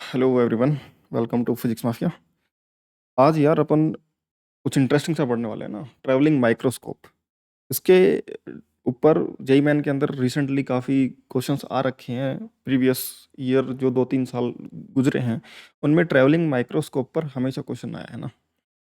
Hello everyone. Welcome to physics mafia. आज यार अपन कुछ इंटरेस्टिंग सा पढ़ने वाले हैं ना, ट्रैवलिंग माइक्रोस्कोप। इसके ऊपर जेई मैन के अंदर रिसेंटली काफ़ी क्वेश्चंस आ रखे हैं। प्रीवियस ईयर जो 2-3 साल गुजरे हैं उनमें ट्रैवलिंग माइक्रोस्कोप पर हमेशा क्वेश्चन आया है ना।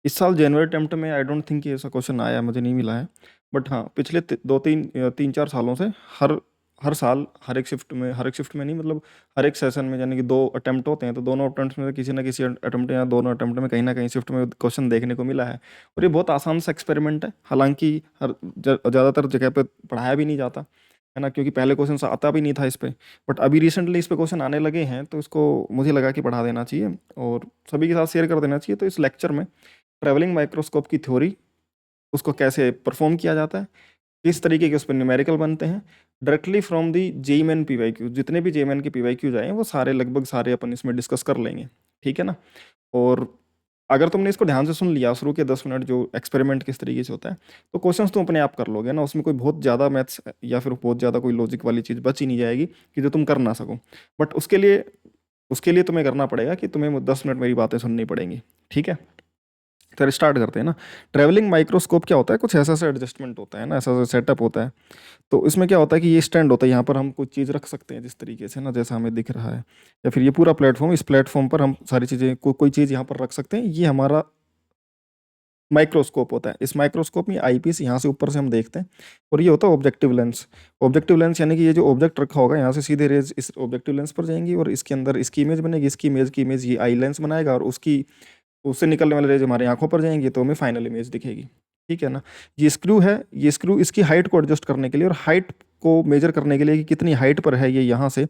इस साल जनवरी अटेम्प्ट में आई डोंट थिंक ऐसा क्वेश्चन आया है, मुझे नहीं मिला है। बट हाँ, पिछले 2-3 3-4 सालों से हर हर साल हर एक शिफ्ट में नहीं, मतलब हर एक सेशन में, यानी कि 2 अटेम्प्ट होते हैं तो दोनों अटेम्प्ट में किसी ना किसी अटेम्प्ट या दोनों अटेम्प्ट में कहीं ना कहीं शिफ्ट में क्वेश्चन देखने को मिला है। और ये बहुत आसान सा एक्सपेरिमेंट है, हालांकि ज़्यादातर जगह पे पढ़ाया भी नहीं जाता है ना, क्योंकि पहले क्वेश्चन आता भी नहीं था इस पे। बट अभी रिसेंटली इस पे क्वेश्चन आने लगे हैं तो इसको मुझे लगा कि पढ़ा देना चाहिए और सभी के साथ शेयर कर देना चाहिए। तो इस लेक्चर में ट्रैवलिंग माइक्रोस्कोप की थ्योरी, उसको कैसे परफॉर्म किया जाता है, किस तरीके के उस पर न्यूमेरिकल बनते हैं, directly from the JEE Main PYQ, जितने भी जेईमेन के पीवाईक्यूज आए हैं वो सारे लगभग सारे अपन इसमें डिस्कस कर लेंगे। ठीक है ना। और अगर तुमने इसको ध्यान से सुन लिया शुरू के 10 मिनट जो एक्सपेरिमेंट किस तरीके से होता है, तो क्वेश्चंस तुम अपने आप कर लोगे ना, उसमें कोई बहुत ज़्यादा मैथ्स या फिर बहुत ज़्यादा कोई लॉजिक वाली चीज़ बच ही नहीं जाएगी कि जो तुम कर ना सको। बट उसके लिए तुम्हें करना पड़ेगा कि तुम्हें 10 मिनट मेरी बातें सुननी पड़ेंगी। ठीक है। फिर स्टार्ट करते हैं ना। ट्रैवलिंग माइक्रोस्कोप क्या होता है, कुछ ऐसा सा एडजस्टमेंट होता है ना, ऐसा सा सेटअप होता है। तो इसमें क्या होता है कि ये स्टैंड होता है, यहाँ पर हम कुछ चीज़ रख सकते हैं जिस तरीके से ना, जैसा हमें दिख रहा है। या फिर ये पूरा प्लेटफॉर्म, इस प्लेटफॉर्म पर हम सारी चीज़ें कोई चीज़ यहाँ पर रख सकते हैं। ये हमारा माइक्रोस्कोप होता है। इस माइक्रोस्कोप में आईपीस यहाँ से ऊपर से हम देखते हैं। और ये होता है ऑब्जेक्टिव लेंस। ऑब्जेक्टिव लेंस यानी कि ये जो ऑब्जेक्ट रखा होगा यहाँ से सीधे रेज इस ऑब्जेक्टिव लेंस पर जाएंगी और इसके अंदर इसकी इमेज बनेगी। इसकी इमेज ये आई लेंस बनाएगा और उसकी उससे निकलने वाले रेज हमारी आंखों पर जाएंगी तो हमें फाइनल इमेज दिखेगी। ठीक है ना। ये स्क्रू है, ये स्क्रू इसकी हाइट को एडजस्ट करने के लिए और हाइट को मेजर करने के लिए कि कितनी हाइट पर है ये यहाँ से,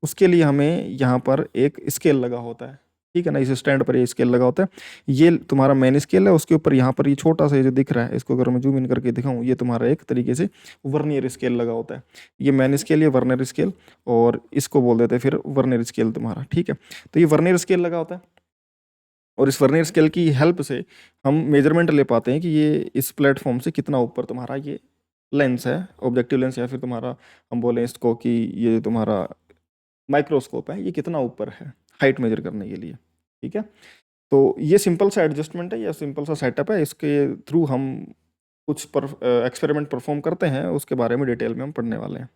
उसके लिए हमें यहाँ पर एक स्केल लगा होता है। ठीक है ना। इस स्टैंड पर ये स्केल लगा होता है। ये तुम्हारा मेन स्केल है, उसके ऊपर यहाँ पर ये छोटा सा ये जो दिख रहा है, इसको अगर मैं जूम इन करके दिखाऊं, ये तुम्हारा एक तरीके से वर्नियर स्केल लगा होता है। ये मेन स्केल, ये वर्नियर स्केल, और इसको बोल देते हैं फिर वर्नियर स्केल तुम्हारा। ठीक है। तो ये वर्नियर स्केल लगा होता है और इस वर्नियर स्केल की हेल्प से हम मेजरमेंट ले पाते हैं कि ये इस प्लेटफॉर्म से कितना ऊपर तुम्हारा ये लेंस है, ऑब्जेक्टिव लेंस, या फिर तुम्हारा हम बोलें इसको कि ये तुम्हारा माइक्रोस्कोप है, ये कितना ऊपर है हाइट मेजर करने के लिए। ठीक है। तो ये सिंपल सा एडजस्टमेंट है या सिंपल सा सेटअप है, इसके थ्रू हम कुछ एक्सपेरिमेंट परफॉर्म करते हैं, उसके बारे में डिटेल में हम पढ़ने वाले हैं।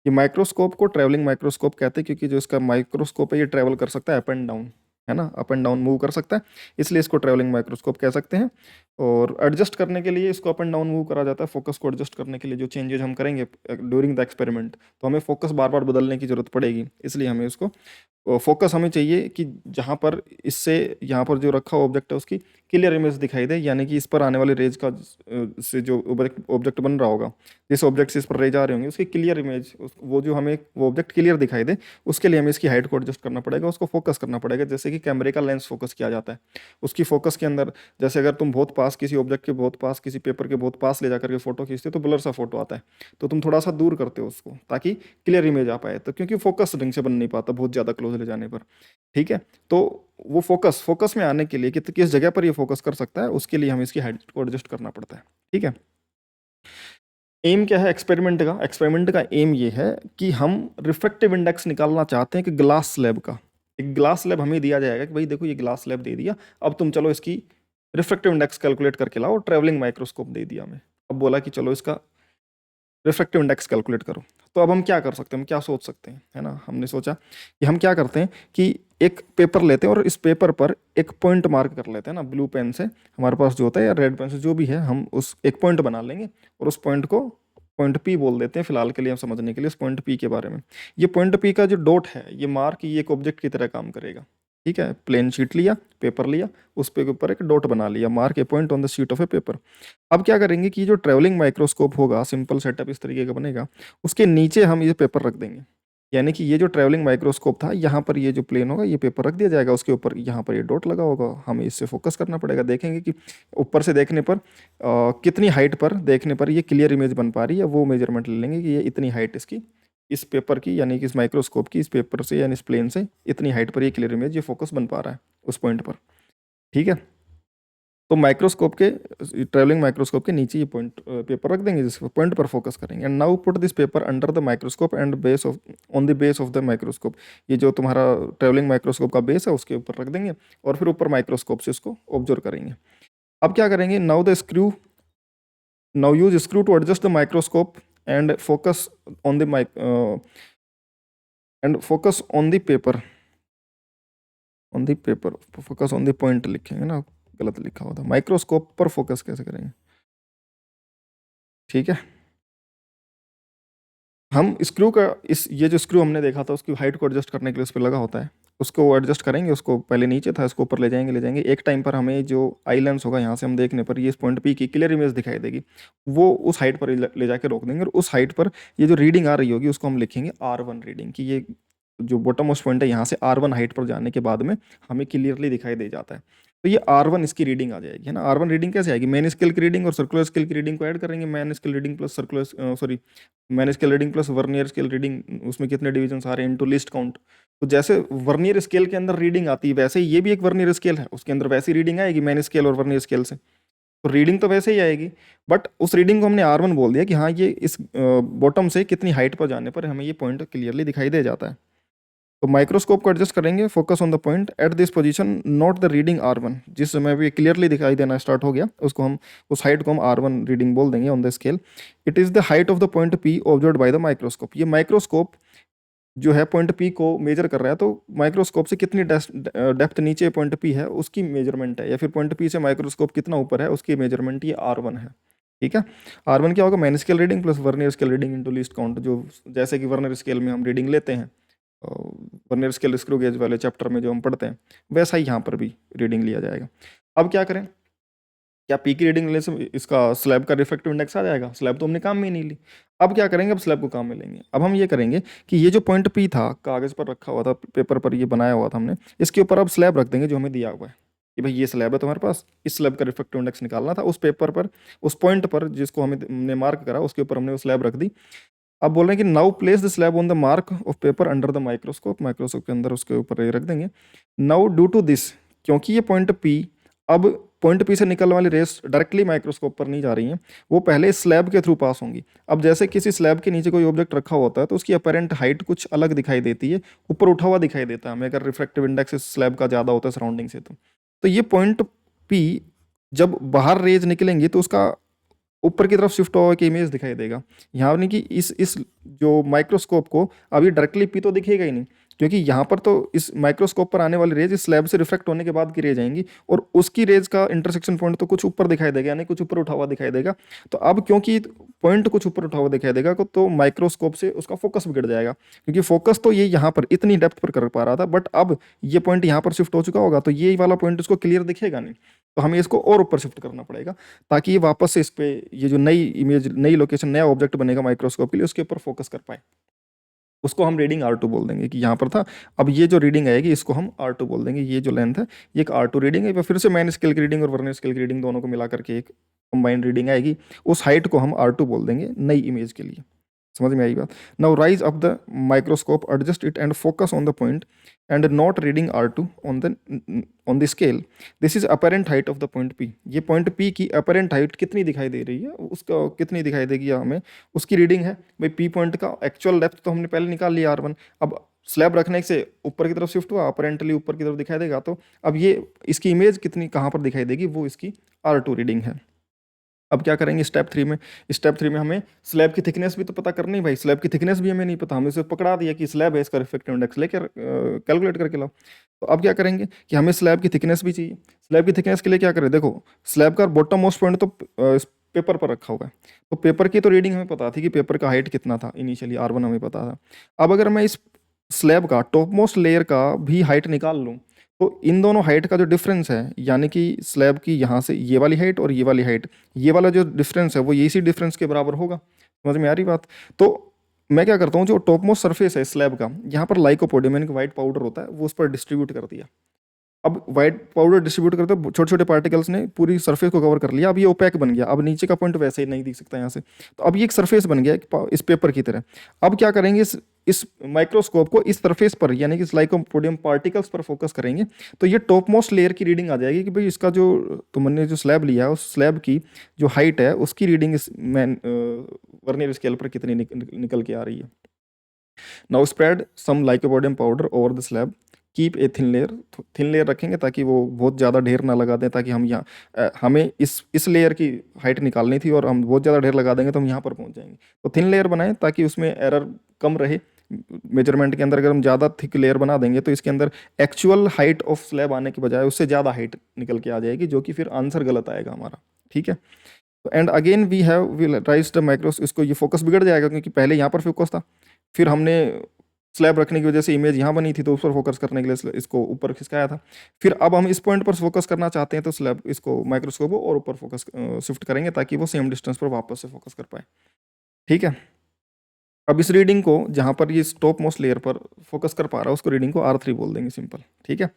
ये माइक्रोस्कोप को ट्रैवलिंग माइक्रोस्कोप कहते हैं क्योंकि जो इसका माइक्रोस्कोप है ये ट्रैवल कर सकता है अप एंड डाउन, है ना, अप एंड डाउन मूव कर सकता है, इसलिए इसको ट्रैवलिंग माइक्रोस्कोप कह सकते हैं। और एडजस्ट करने के लिए इसको अप एंड डाउन मूव करा जाता है। फोकस को एडजस्ट करने के लिए जो चेंजेस हम करेंगे ड्यूरिंग द एक्सपेरिमेंट, तो हमें फोकस बार बार बदलने की जरूरत पड़ेगी, इसलिए हमें उसको फोकस हमें चाहिए कि जहाँ पर इससे यहाँ पर जो रखा हुआ ऑब्जेक्ट है उसकी क्लियर इमेज दिखाई दे, यानी कि इस पर आने वाले रेज का से जो ऑब्जेक्ट बन रहा होगा, जिस ऑब्जेक्ट से इस पर रेज आ रहे होंगे उसकी क्लियर इमेज, वो जो हमें वो ऑब्जेक्ट क्लियर दिखाई दे, उसके लिए हमें इसकी हाइट को एडजस्ट करना पड़ेगा, उसको फोकस करना पड़ेगा। जैसे कि कैमरे का लेंस फोकस किया जाता है, उसकी फोकस के अंदर जैसे अगर तुम बहुत पास किसी ऑब्जेक्ट के बहुत पास, किसी पेपर के बहुत पास ले जाकर के फोटो खींचते हो तो ब्लर सा फोटो आता है, तो तुम थोड़ा सा दूर करते हो उसको ताकि क्लियर इमेज आ पाए, तो क्योंकि फोकस ढंग से बन नहीं पाता बहुत ज़्यादा क्लोज ले जाने पर। ठीक है। तो वो फोकस में आने के लिए कि किस जगह पर ये फोकस कर सकता है, उसके लिए हमें इसकी हाइट को एडजस्ट करना पड़ता है। ठीक है। एम क्या है एक्सपेरिमेंट का एम ये है कि हम रिफ्रैक्टिव इंडेक्स निकालना चाहते हैं कि ग्लास स्लैब का। एक ग्लास स्लैब हमें दिया जाएगा कि भाई देखो ये ग्लास स्लैब दे दिया, अब तुम चलो इसकी रिफ्रैक्टिव इंडेक्स कैलकुलेट करके लाओ। ट्रैवलिंग माइक्रोस्कोप दे दिया हमें, अब बोला कि चलो इसका रिफ्रैक्टिव इंडेक्स कैलकुलेट करो। तो अब हम क्या कर सकते हैं, हम क्या सोच सकते हैं, है ना। हमने सोचा कि हम क्या करते हैं कि एक पेपर लेते हैं और इस पेपर पर एक पॉइंट मार्क कर लेते हैं ना, ब्लू पेन से हमारे पास जो होता है या रेड पेन से जो भी है, हम उस एक पॉइंट बना लेंगे और उस पॉइंट को पॉइंट पी बोल देते हैं फिलहाल के लिए, हम समझने के लिए उस पॉइंट पी के बारे में। ये पॉइंट पी का जो डॉट है, ये मार्क, ये एक ऑब्जेक्ट की तरह काम करेगा। ठीक है। प्लेन शीट लिया, पेपर लिया, उस पे के ऊपर एक डॉट बना लिया, mark A point on the sheet of A paper. अब क्या करेंगे कि जो ट्रैवलिंग माइक्रोस्कोप होगा, सिंपल सेटअप इस तरीके का बनेगा, उसके नीचे हम ये पेपर रख देंगे। यानी कि ये जो ट्रैवलिंग माइक्रोस्कोप था, यहाँ पर ये जो प्लेन होगा ये पेपर रख दिया जाएगा, उसके ऊपर यहाँ पर ये डॉट लगा होगा, हमें इससे फोकस करना पड़ेगा। देखेंगे कि ऊपर से देखने पर कितनी हाइट पर देखने पर ये क्लियर इमेज बन पा रही है, वो मेजरमेंट ले लेंगे कि ये इतनी हाइट इसकी, इस पेपर की यानी कि इस माइक्रोस्कोप की, इस पेपर से यानी इस प्लेन से इतनी हाइट पर ये क्लियर इमेज, ये फोकस बन पा रहा है उस पॉइंट पर। ठीक है। तो माइक्रोस्कोप के ट्रेवलिंग माइक्रोस्कोप के नीचे ये पॉइंट पेपर रख देंगे, जिस पॉइंट पर फोकस करेंगे। And now put this paper under the microscope and base of on the base of the microscope. ये जो तुम्हारा ट्रेवलिंग माइक्रोस्कोप का बेस है उसके ऊपर रख देंगे और फिर ऊपर माइक्रोस्कोप से उसको ऑब्जर्व करेंगे। अब क्या करेंगे, now use screw to adjust the microscope and focus on the focus on the paper, focus on the point लिखेंगे ना, गलत लिखा हुआ था। माइक्रोस्कोप पर फोकस कैसे करेंगे, ठीक है। हम स्क्रू का ये जो स्क्रू हमने देखा था उसकी हाइट को एडजस्ट करने के लिए उस पर लगा होता है, उसको एडजस्ट करेंगे। उसको पहले नीचे था, इसको ऊपर ले जाएंगे। एक टाइम पर हमें जो आई लेंस होगा यहाँ से हम देखने पर ये इस पॉइंट पी की क्लियर इमेज दिखाई देगी, वो उस हाइट पर ले जाके रोक देंगे। और उस हाइट पर ये जो रीडिंग आ रही होगी उसको हम लिखेंगे R1 रीडिंग, कि ये जो बॉटम मोस्ट पॉइंट है यहाँ से R1 हाइट पर जाने के बाद में हमें क्लियरली दिखाई दे जाता है। तो ये R1 इसकी रीडिंग आ जाएगी, है ना। R1 रीडिंग कैसे आएगी, मेन स्केल की रीडिंग और सर्कुलर स्केल की रीडिंग को ऐड करेंगे। Main scale reading plus main scale reading plus vernier scale reading, उसमें कितने डिवीजन आ रहे हैं इनटू लिस्ट काउंट। तो जैसे वर्नियर स्केल के अंदर रीडिंग आती है वैसे ये भी एक वर्नियर स्केल है, उसके अंदर वैसी रीडिंग आएगी मैन स्केल और वर्नियर स्केल से। तो रीडिंग तो वैसे ही आएगी, बट उस रीडिंग को हमने R1 बोल दिया कि हाँ ये इस बॉटम से कितनी हाइट पर जाने पर हमें ये पॉइंट क्लियरली दिखाई दे जाता है। तो माइक्रोस्कोप को एडजस्ट करेंगे, focus on the point at this position, note the reading R1। जिस समय भी क्लियरली दिखाई देना स्टार्ट हो गया उसको हम उस हाइट को हम R1 रीडिंग बोल देंगे on the scale. It is the height of the point P observed by the microscope. ये माइक्रोस्कोप जो है पॉइंट P को मेजर कर रहा है, तो माइक्रोस्कोप से कितनी डेप्थ नीचे पॉइंट P है उसकी मेजरमेंट है, या फिर पॉइंट P से माइक्रोस्कोप कितना ऊपर है उसकी मेजरमेंट ये R1 है, ठीक है। R1 क्या होगा, main scale reading plus vernier scale reading into least count. जो जैसे कि वर्नियर स्केल में हम रीडिंग लेते हैं, वर्नियर स्केल स्क्रू गेज वाले चैप्टर में जो हम पढ़ते हैं, वैसा ही यहाँ पर भी रीडिंग लिया जाएगा। अब क्या करें, क्या पी की रीडिंग लेने से इसका स्लैब का रिफ्रैक्टिव इंडेक्स आ जाएगा, स्लैब तो हमने काम में ही नहीं ली। अब क्या करेंगे, अब स्लैब को काम में लेंगे। अब हम ये करेंगे कि ये जो पॉइंट पी था कागज़ पर रखा हुआ था, पेपर पर ये बनाया हुआ था हमने, इसके ऊपर अब स्लैब रख देंगे जो हमें दिया हुआ है कि भाई ये स्लैब है तुम्हारे पास, इस स्लैब का रिफ्रैक्टिव इंडेक्स निकालना था। उस पेपर पर उस पॉइंट पर जिसको हमने मार्क करा उसके ऊपर हमने वो स्लैब रख दी। अब बोल रहे हैं कि now place the slab on the mark of paper under the microscope, microscope के अंदर उसके ऊपर ये रख देंगे। नाउ ड्यू टू दिस, क्योंकि ये पॉइंट पी, अब पॉइंट पी से निकलने वाली रेस डायरेक्टली माइक्रोस्कोप पर नहीं जा रही हैं, वो पहले स्लैब के थ्रू पास होंगी। अब जैसे किसी स्लैब के नीचे कोई ऑब्जेक्ट रखा होता है तो उसकी अपेरेंट हाइट कुछ अलग दिखाई देती है, ऊपर उठा हुआ दिखाई देता है हमें, अगर रिफ्रैक्टिव इंडेक्स इस स्लैब का ज़्यादा होता है सराउंडिंग से। तो ये पॉइंट पी जब बाहर रेज निकलेंगी तो उसका ऊपर की तरफ शिफ्ट होकर के इमेज दिखाई देगा। यहाँ नहीं कि इस जो माइक्रोस्कोप को अभी डायरेक्टली पी तो दिखेगा ही नहीं, क्योंकि यहाँ पर तो इस माइक्रोस्कोप पर आने वाली रेज इस स्लैब से रिफ्लेक्ट होने के बाद की रेज आएंगी, और उसकी रेज का इंटरसेक्शन पॉइंट तो कुछ ऊपर दिखाई देगा, यानी कुछ ऊपर उठा हुआ दिखाई देगा। तो अब क्योंकि पॉइंट कुछ ऊपर उठा हुआ दिखाई देगा तो माइक्रोस्कोप से उसका फोकस बिगड़ जाएगा, क्योंकि फोकस तो ये यहाँ पर इतनी डेप्थ पर कर पा रहा था, बट अब ये पॉइंट यहाँ पर शिफ्ट हो चुका होगा तो ये वाला पॉइंट उसको क्लियर दिखेगा नहीं। तो हमें इसको और ऊपर शिफ्ट करना पड़ेगा ताकि ये वापस से इस पे ये जो नई इमेज, नई लोकेशन, नया ऑब्जेक्ट बनेगा माइक्रोस्कोप के लिए, उसके ऊपर फोकस कर पाए। उसको हम रीडिंग R2 बोल देंगे कि यहाँ पर था। अब ये जो रीडिंग आएगी इसको हम R2 बोल देंगे, ये जो लेंथ है ये एक R2 रीडिंग है। फिर से मैन स्केल की रीडिंग और वर्नियर स्केल की रीडिंग दोनों को मिला करके एक कंबाइंड रीडिंग आएगी, उस हाइट को हम R2 बोल देंगे नई इमेज के लिए। समझ में आई बात। Now rise up the microscope, adjust it and focus on the point and not reading R2 on the scale. This is apparent height of the point P। ये पॉइंट P की अपेरेंट हाइट कितनी दिखाई दे रही है, उसका कितनी दिखाई देगी हमें, उसकी रीडिंग है भाई। P पॉइंट का एक्चुअल डेप्थ तो हमने पहले निकाल लिया R1, अब स्लैब रखने से ऊपर की तरफ शिफ्ट हुआ, अपेरेंटली ऊपर की तरफ दिखाई देगा। तो अब ये इसकी इमेज कितनी कहाँ पर दिखाई देगी, वो इसकी R2 रीडिंग है। अब क्या करेंगे स्टेप 3 में, स्टेप 3 में हमें स्लैब की थिकनेस भी तो पता करनी है भाई। स्लैब की थिकनेस भी हमें नहीं पता, हमें उसे पकड़ा दिया कि स्लैब है, इसका रिफ्रैक्टिव इंडेक्स लेकर कैलकुलेट करके लाओ। तो अब क्या करेंगे कि हमें स्लैब की थिकनेस भी चाहिए। स्लैब की थिकनेस के लिए क्या करें, देखो स्लैब का बॉटम मोस्ट पॉइंट तो पेपर पर रखा हुआ है, तो पेपर की तो रीडिंग हमें पता थी कि पेपर का हाइट कितना था, इनिशियली R1 हमें पता था। अब अगर मैं इस स्लैब का टॉप मोस्ट लेयर का भी हाइट निकाल लूँ तो इन दोनों हाइट का जो डिफरेंस है, यानी कि स्लैब की यहाँ से ये वाली हाइट और ये वाली हाइट, ये वाला जो डिफरेंस है वो इसी डिफरेंस के बराबर होगा। समझ में आ रही बात। तो मैं क्या करता हूँ, जो टॉप मोस्ट सरफेस है स्लैब का, यहाँ पर लाइकोपोडियम यानी कि वाइट पाउडर होता है, वो उस पर डिस्ट्रीब्यूट कर दिया। अब वाइट पाउडर डिस्ट्रीब्यूट करते छोटे छोटे पार्टिकल्स ने पूरी सरफेस को कवर कर लिया, अब ये ओपैक बन गया, अब नीचे का पॉइंट वैसे ही नहीं दिख सकता यहाँ से। तो अब ये एक सरफेस बन गया इस पेपर की तरह। अब क्या करेंगे, इस माइक्रोस्कोप को इस सरफेस पर यानी कि लाइकोपोडियम पार्टिकल्स पर फोकस करेंगे, तो ये टॉप मोस्ट लेयर की रीडिंग आ जाएगी कि भाई इसका जो तुमने जो स्लैब लिया है उस स्लैब की जो हाइट है उसकी रीडिंग इस वर्नियर स्केल पर कितनी निकल के आ रही है। Now spread some lycopodium powder over the slab, keep a thin layer रखेंगे ताकि वो बहुत ज़्यादा ढेर ना लगा दें, ताकि हम यहाँ हमें इस लेयर की हाइट निकालनी थी और हम बहुत ज़्यादा ढेर लगा देंगे तो हम यहाँ पर पहुँच जाएंगे। तो थिन लेयर बनाएं ताकि उसमें एरर कम रहे मेजरमेंट के अंदर। अगर हम ज़्यादा थिक लेयर बना देंगे तो इसके अंदर एक्चुअल हाइट ऑफ स्लैब आने के बजाय उससे ज़्यादा हाइट निकल के आ जाएगी, जो कि फिर आंसर गलत आएगा हमारा। ठीक है, तो and again we have will rise the micros, इसको ये फोकस बिगड़ जाएगा क्योंकि पहले यहाँ पर फोकस था, फिर हमने स्लैब रखने की वजह से इमेज यहाँ बनी थी तो उस पर फोकस करने के लिए इसको ऊपर खिसकाया था। फिर अब हम इस पॉइंट पर फोकस करना चाहते हैं तो स्लैब इसको माइक्रोस्कोप को और ऊपर फोकस शिफ्ट करेंगे ताकि वो सेम डिस्टेंस पर वापस से फोकस कर पाए। ठीक है, अब इस रीडिंग को जहाँ पर ये टॉप मोस्ट लेयर पर फोकस कर पा रहा है उसको रीडिंग को R3 बोल देंगे, सिंपल। ठीक है,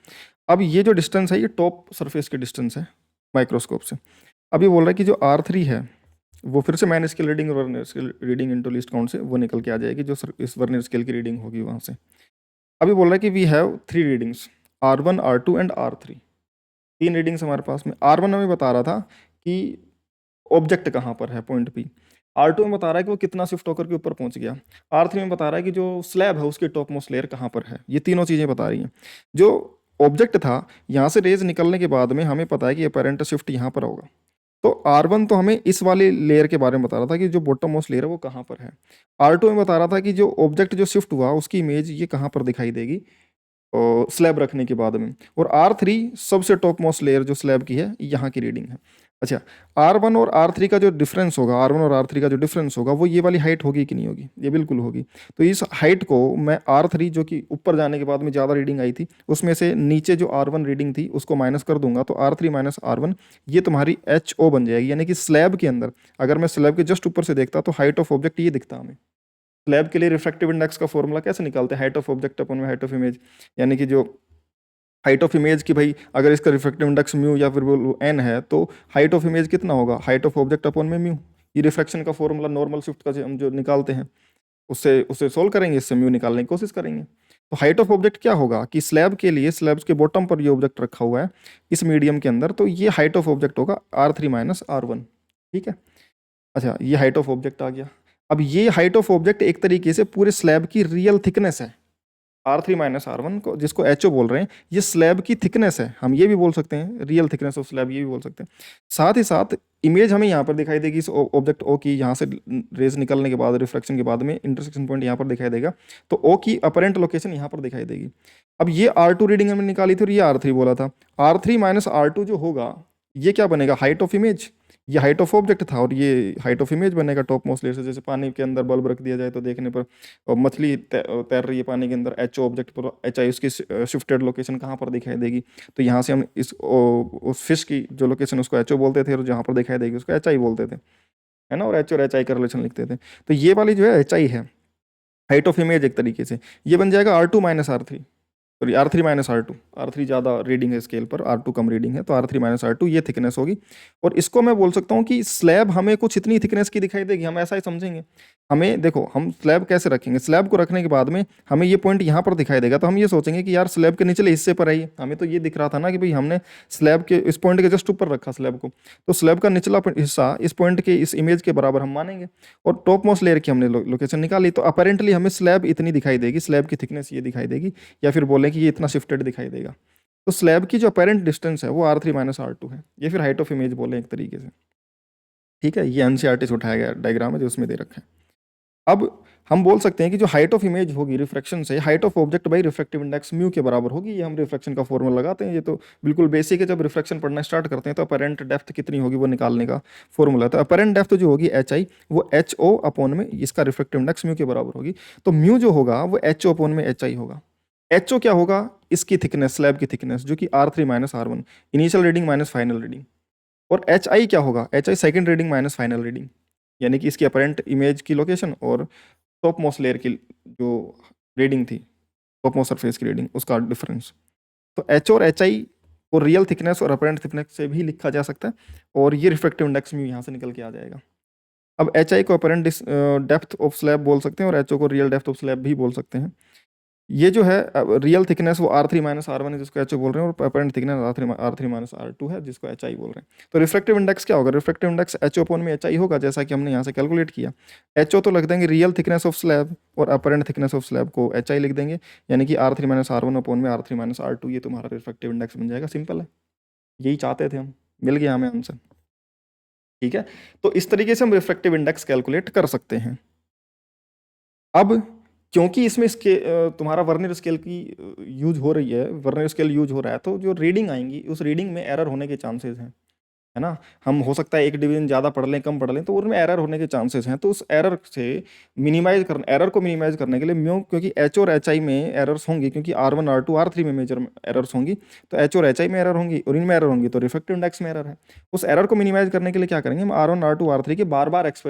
अब ये जो डिस्टेंस है ये टॉप सरफेस के डिस्टेंस है माइक्रोस्कोप से। अब ये बोल रहा है कि जो R3 है वो फिर से मैन स्केल रीडिंग और vernier scale reading into least count से वो निकल के आ जाएगी जो इस वर्नियर स्केल की रीडिंग होगी वहाँ से। अभी बोल रहा है कि we have 3 readings R1 R2 and R3, 3 readings हमारे पास में। R1 हमें बता रहा था कि ऑब्जेक्ट कहाँ पर है पॉइंट P, R2 में बता रहा है कि वो कितना शिफ्ट होकर के ऊपर पहुंच गया, R3 में बता रहा है कि जो स्लैब है उसकी टॉप मोस्ट लेयर कहाँ पर है। ये तीनों चीज़ें बता रही हैं। जो ऑब्जेक्ट था यहाँ से रेज निकलने के बाद में हमें पता है कि अपेरेंट शिफ्ट यहाँ पर होगा, तो R1 तो हमें इस वाली लेयर के बारे में बता रहा था कि जो बॉटम मोस्ट लेयर है वो कहाँ पर है। R2 में बता रहा था कि जो ऑब्जेक्ट जो शिफ्ट हुआ उसकी इमेज ये कहाँ पर दिखाई देगी स्लैब रखने के बाद में। और R3 सबसे टॉप मोस्ट लेयर जो स्लैब की है यहाँ की रीडिंग है। अच्छा, R1 और R3 का जो डिफरेंस होगा, R1 और R3 का जो डिफरेंस होगा वो ये वाली हाइट होगी कि नहीं होगी, ये बिल्कुल होगी। तो इस हाइट को मैं R3 जो कि ऊपर जाने के बाद में ज़्यादा रीडिंग आई थी उसमें से नीचे जो R1 रीडिंग थी उसको माइनस कर दूंगा, तो R3 माइनस R1 ये तुम्हारी HO बन जाएगी। यानी कि स्लैब के अंदर अगर मैं स्लैब के जस्ट ऊपर से देखता तो हाइट ऑफ ऑब्जेक्ट ये दिखता हमें। स्लैब के लिए रिफ्रैक्टिव इंडेक्स का फॉर्मूला कैसे निकालते हैं, हाइट ऑफ ऑब्जेक्ट अपन में हाइट ऑफ इमेज, यानी कि जो हाइट ऑफ इमेज की भाई अगर इसका रिफ्रैक्टिव इंडेक्स म्यू या फिर वो एन है तो हाइट ऑफ इमेज कितना होगा, हाइट ऑफ ऑब्जेक्ट अपॉन में म्यू। ये रिफ्रैक्शन का फॉर्मूला नॉर्मल शिफ्ट का हम जो निकालते हैं उससे उससे सोल्व करेंगे, इससे म्यू निकालने की कोशिश करेंगे। तो हाइट ऑफ ऑब्जेक्ट क्या होगा कि स्लैब के लिए स्लैब के बॉटम पर ये ऑब्जेक्ट रखा हुआ है इस मीडियम के अंदर, तो ये हाइट ऑफ ऑब्जेक्ट होगा R3 माइनस R1। ठीक है, अच्छा ये हाइट ऑफ ऑब्जेक्ट आ गया। अब ये हाइट ऑफ ऑब्जेक्ट एक तरीके से पूरे स्लैब की रियल थिकनेस है। R3 माइनस R1 को जिसको HO बोल रहे हैं ये स्लैब की थिकनेस है, हम ये भी बोल सकते हैं रियल थिकनेस ऑफ स्लैब, ये भी बोल सकते हैं। साथ ही साथ इमेज हमें यहाँ पर दिखाई देगी इस ऑब्जेक्ट O की, यहाँ से रेज निकलने के बाद रिफ्रैक्शन के बाद में इंटरसेक्शन पॉइंट यहाँ पर दिखाई देगा, तो O की अपरेंट लोकेशन यहाँ पर दिखाई देगी। अब ये R2 रीडिंग हमने निकाली थी और ये R3 बोला था, R3 माइनस R2 जो होगा ये क्या बनेगा, हाइट ऑफ इमेज। ये हाइट ऑफ ऑब्जेक्ट था और ये हाइट ऑफ इमेज बनेगा टॉप मोस्ट लेयर से। जैसे पानी के अंदर बल्ब रख दिया जाए तो देखने पर और मछली तैर रही है पानी के अंदर, HO ऑब्जेक्ट पर HI उसकी शिफ्टेड लोकेशन कहाँ पर दिखाई देगी, तो यहाँ से हम उस फिश की जो लोकेशन उसको HO बोलते थे और जहाँ पर दिखाई देगी उसको HI बोलते थे, है ना, और H और HI का रिलेशन लिखते थे। तो ये वाली जो है HI है हाइट ऑफ इमेज एक तरीके से, ये बन जाएगा R2 minus R3, sorry R3 minus R2। R3 ज़्यादा रीडिंग है स्केल पर, R2 कम रीडिंग है, तो R3 माइनस R2 ये थिकनेस होगी। और इसको मैं बोल सकता हूँ कि स्लैब हमें कुछ इतनी थिकनेस की दिखाई देगी, हम ऐसा ही समझेंगे। हमें देखो हम स्लैब कैसे रखेंगे, स्लैब को रखने के बाद में हमें ये पॉइंट यहाँ पर दिखाई देगा तो हम ये सोचेंगे कि यार स्लैब के निचले हिस्से पर है ये, हमें तो ये दिख रहा था ना कि भाई हमने स्लैब के इस पॉइंट के जस्ट ऊपर रखा स्लैब को, तो स्लैब का निचला हिस्सा इस पॉइंट के इस इमेज के बराबर हम मानेंगे। और टॉप मोस्ट लेयर की हमने लोकेशन निकाली तो अपेरेंटली हमें स्लैब इतनी दिखाई देगी, स्लैब की थिकनेस ये दिखाई देगी, या फिर बोलें कि ये इतना शिफ्टेड दिखाई देगा। तो स्लैब की जो अपेरेंट डिस्टेंस है वो R3 माइनस R2 है, ये फिर हाइट ऑफ इमेज बोले एक तरीके से। ठीक है, ये NCERT से उठाया गया डायग्राम है जो उसमें दे रखा है। अब हम बोल सकते हैं कि जो हाइट ऑफ इमेज होगी रिफ्रैक्शन से, height of object by refractive index mu के बराबर होगी। ये हम रिफ्रैक्शन का फॉर्मूला लगाते हैं, ये तो बिल्कुल बेसिक है। जब रिफ्रैक्शन पढ़ना स्टार्ट करते हैं तो अपेरेंट डेप्थ कितनी होगी वो निकालने का फॉर्मूला है। तो अपेरेंट डेप्थ जो होगी HI वो HO अपॉन में इसका रिफ्रैक्टिव इंडेक्स म्यू के बराबर होगी। तो म्यू जो होगा वो HO अपॉन में HI होगा। HO क्या होगा, इसकी थिकनेस, स्लैब की थिकनेस जो कि R3 minus R1, initial reading minus final reading. और HI क्या होगा, HI second reading minus final reading, यानी कि इसकी अपेरेंट इमेज की लोकेशन और टॉप मोस्ट लेयर की जो रीडिंग थी, टॉप मोस्ट सरफेस की रीडिंग, उसका डिफरेंस। तो H और HI को रियल थिकनेस और अपरेंट थिकनेस से भी लिखा जा सकता है, और ये रिफ्रैक्टिव इंडेक्स भी यहाँ से निकल के आ जाएगा। अब एच आई को अपरेंट डेप्थ ऑफ स्लैब बोल सकते हैं और एच ओ को रियल डेप्थ ऑफ स्लैब भी बोल सकते हैं। ये जो है रियल थिकनेस वो R3 माइनस R1 है जिसको एच ओ बोल रहे हैं, और apparent thickness R3 minus R2 है जिसको एच आई बोल रहे हैं। तो रिफ्रैक्टिव इंडेक्स क्या होगा? Refractive index H O upon में एच आई होगा, जैसा कि हमने यहाँ से कैलकुलेट किया। एच ओ तो लिख देंगे रियल थिकनेस ऑफ स्लैब, और अपरेंट थिकनेस ऑफ स्लैब को एच आई लिख देंगे, यानी कि R3 माइनस R1 अपॉन में R3 माइनस R2, ये तुम्हारा रिफ्रैक्टिव इंडेक्स बन जाएगा। सिंपल है, यही चाहते थे हम, मिल गया हमें आंसर। ठीक है, तो इस तरीके से हम रिफ्रैक्टिव इंडेक्स कैलकुलेट कर सकते हैं। अब क्योंकि इसमें तुम्हारा वर्नियर स्केल की यूज हो रही है, वर्नियर स्केल यूज हो रहा है, तो जो रीडिंग आएंगी उस रीडिंग में एरर होने के चांसेस हैं, है ना। हम हो सकता है एक डिवीजन ज़्यादा पढ़ लें, कम पढ़ लें, तो उनमें एरर होने के चांसेस हैं। तो उस एरर से एरर को मिनिमाइज करने के लिए क्योंकि एच और एच आई में एरर्स होंगी, क्योंकि R1 R2 R3 में मेजर एरर्स होंगी, तो एच और एच आई में एरर होंगी, और इनमें एरर होंगी, तो रिफ्रैक्टिव इंडेक्स में एरर है। उस एरर को मिनिमाइज करने के लिए क्या करेंगे, हम R1 R2 R3 के बार बार इस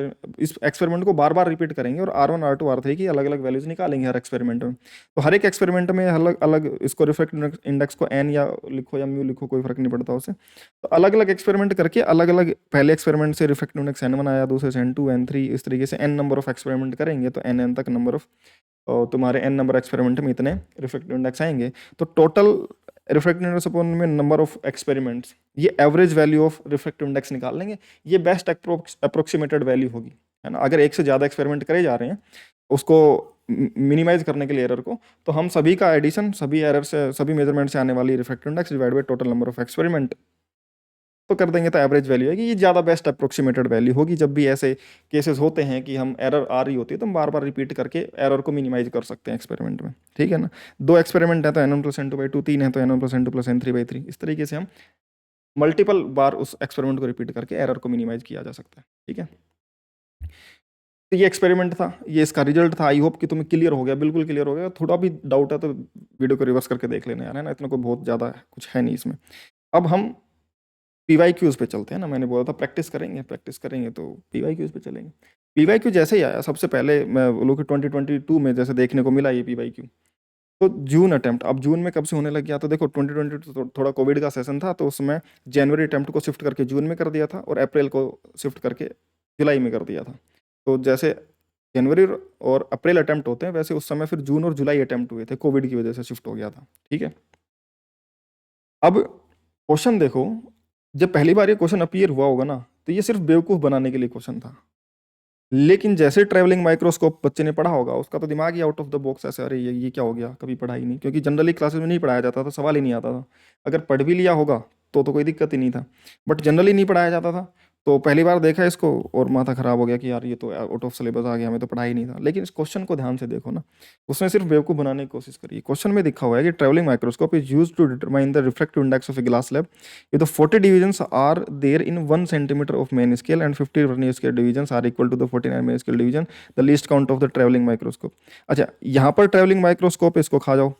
एक्सपेरिमेंट को बार बार रिपीट करेंगे, और R1 R2 R3 की अलग अलग वैल्यूज निकालेंगे हर एक्सपेरिमेंट में। तो हर एक एक्सपेरिमेंट में अलग अलग, इसको रिफ्रैक्टिव इंडेक्स को एन या लिखो या म्यू लिखो, कोई फर्क नहीं पड़ता उसे। तो अलग अलग एक्सपेरिमेंट करके अलग अलग, पहले एक्सपेरिमेंट से रिफ्रैक्टिव इंडेक्स n1 आया, दूसरे से n2 n3, इस तरीके से n नंबर ऑफ एक्सपेरिमेंट करेंगे तो n तक नंबर ऑफ, तुम्हारे n नंबर एक्सपेरिमेंट में इतने रिफ्रैक्टिव इंडेक्स आएंगे। तो टोटल रिफ्रैक्टिव इंडेक्स अपॉन में नंबर ऑफ एक्सपेरिमेंट्स, ये average value of refractive index निकाल लेंगे। ये बेस्ट अप्रोक्सीमेटेड वैल्यू होगी, है ना। अगर एक से ज़्यादा एक्सपेरिमेंट करे जा रहे हैं उसको मिनिमाइज करने के लिए एरर को, तो हम सभी का एडिशन, सभी एरर से, सभी मेजरमेंट से आने वाली refractive index divide by total number of experiment तो कर देंगे, तो एवरेज वैल्यू है कि ये ज़्यादा बेस्ट अप्रोक्सीमेटेड वैल्यू होगी। जब भी ऐसे केसेस होते हैं कि हम एरर आ रही होती है, तो हम बार बार रिपीट करके एरर को मिनिमाइज कर सकते हैं एक्सपेरिमेंट में। ठीक है ना। दो एक्सपेरिमेंट है तो n1 प्लस n2/2, तीन है तो n1 plus n2 plus n3/3, इस तरीके से हम मल्टीपल बार उस एक्सपेरिमेंट को रिपीट करके एरर को मिनिमाइज किया जा सकता है। ठीक है, तो ये एक्सपेरिमेंट था, ये इसका रिजल्ट था। आई होप कि तुम्हें क्लियर हो गया, बिल्कुल क्लियर हो गया। थोड़ा भी डाउट है तो वीडियो को रिवर्स करके देख लेना यार, है ना, इतना कोई बहुत ज़्यादा कुछ है नहीं इसमें। अब हम PYQs पे चलते हैं ना, मैंने बोला था प्रैक्टिस करेंगे, प्रैक्टिस करेंगे, तो PYQs पे चलेंगे। PYQ जैसे ही आया, सबसे पहले मैं बोलूँ कि 2022 में जैसे देखने को मिला ये PYQ, तो जून अटेम्प्ट, अब जून में कब से होने लग गया, तो देखो 2022 तो थोड़ा कोविड का सेशन था, तो उसमें जनवरी अटेम्प्ट को शिफ्ट करके जून में कर दिया था, और अप्रैल को शिफ्ट करके जुलाई में कर दिया था। तो जैसे जनवरी और अप्रैल अटेम्प्ट होते हैं, वैसे उस समय फिर जून और जुलाई अटेम्प्ट हुए थे, कोविड की वजह से शिफ्ट हो गया था। ठीक है, अब क्वेश्चन देखो, जब पहली बार ये क्वेश्चन अपीयर हुआ होगा ना, तो ये सिर्फ बेवकूफ़ बनाने के लिए क्वेश्चन था। लेकिन जैसे ट्रैवलिंग माइक्रोस्कोप बच्चे ने पढ़ा होगा, उसका तो दिमाग ही आउट ऑफ द बॉक्स ऐसे, अरे ये क्या हो गया, कभी पढ़ा ही नहीं, क्योंकि जनरली क्लासेस में नहीं पढ़ाया जाता था, सवाल ही नहीं आता था। अगर पढ़ भी लिया होगा तो कोई दिक्कत ही नहीं था, बट जनरली नहीं पढ़ाया जाता था। तो पहली बार देखा इसको और माथा खराब हो गया कि यार ये तो आउट ऑफ सिलेबस आ गया, हमें तो पढ़ा ही नहीं था। लेकिन इस क्वेश्चन को ध्यान से देखो ना, उसने सिर्फ बेवकूफ़ बनाने की कोशिश करी है। क्वेश्चन में लिखा हुआ है कि travelling microscope is used to determine the refractive index of a glass slab if the 40 divisions are there in 1 centimeter of main scale and 50 vernier scale divisions are equal to the 49 main scale division, the least count of the traveling microscope। अच्छा, यहाँ पर travelling microscope है, इसको खा जाओ,